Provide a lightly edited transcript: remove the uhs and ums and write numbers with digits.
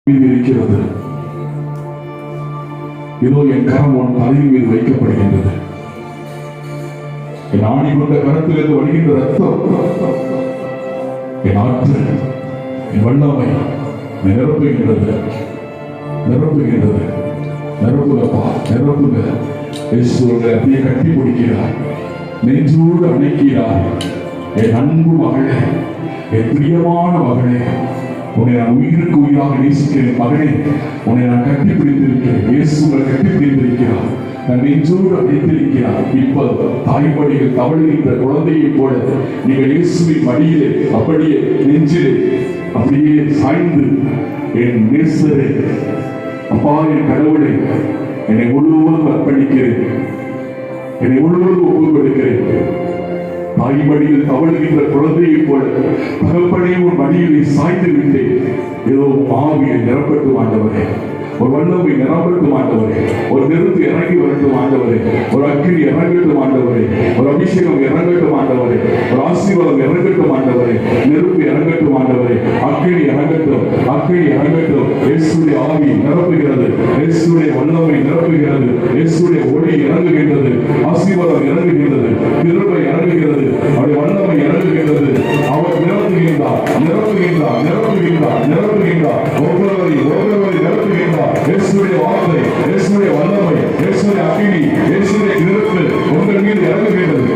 இருக்கிறது. இதோ என் கரம் உன் தலையின் மீது வைக்கப்படுகின்றது. என் ஆணி கொண்ட கரத்திலிருந்து வழிகின்ற ரத்தம், என் ஆற்றல், என் வல்லமை நிரப்புகின்றது. நிரப்புகின்றது. நிரப்புகப்பா, நிரப்புக. இயேசுவை அப்படியே கட்டி பிடிக்கிறார், நெஞ்சோடு அணைக்கிறார். என் அன்பு மகளே, என் பிரியமான மகளே, உன்னை நான் உயிருக்கு உயிராக நேசிக்கிறேன் மகனே, உன்னை நான் கட்டி பிடித்திருக்கிறேன். இயேசுவை கட்டி பிடித்திருக்கிறார், நான் நெஞ்சோடு அடைத்திருக்கிறார். இப்ப தாய்மடியில் தவழுகின்ற குழந்தையை போல நீங்கள் இயேசுவின் மடியிலே அப்படியே நெஞ்சிலே அப்படியே சாய்ந்து, என் நேசரே, அப்பா, என் கடவுளை, என்னை முழுவதும் அர்ப்பணிக்கிறேன், என்னை முழுவதும் ஒப்புக் கொடுக்கிறேன். தாய்மடியில் தவழுகின்ற குழந்தையை போல தகப்பனே உன் மடியிலே சாய்ந்து விட்டேன். ஏதோ ஆவியை நிரப்பட்டும் ஆண்டவரே, ஒரு வல்லமை நிரப்பட்டும் ஆண்டவரே, ஒரு நெருப்பு இறங்கி வரட்டும் ஆண்டவரே, ஒரு அக்கினி இறங்கட்டும் ஆண்டவரே, ஒரு அபிஷேகம் இறங்கட்டும் ஆண்டவரே, ஒரு ஆசீர்வாதம் இறங்கட்டும் ஆண்டவரே, நெருப்பு இறங்கட்டும் ஆண்டவரே, அக்கினி இறங்கட்டும், அக்கினி இறங்கட்டும். இயேசுடைய ஆவி நிரப்புகிறது, இயேசுடைய வல்லமை நிரப்புகிறது, இயேசுடைய ஒளி இறங்குகின்றது, ஆசீர்வாதம் இறங்குகின்றது, கிருபை இறங்குகிறது, அவருடைய வல்லமை இறங்குகின்றது. அவர் நிரப்புகின்றார், நிரப்புகின்றார், நிரப்புகின்றார், நிரப்புகின்றார். ஒவ்வொருவரை நிரப்புகின்றார். இயேசுடைய வார்த்தை, இயேசுடைய வல்லமை, இயேசுடைய அக்கினி, இயேசுடைய நெருப்பு உங்கள் மீது இறங்குகின்றது.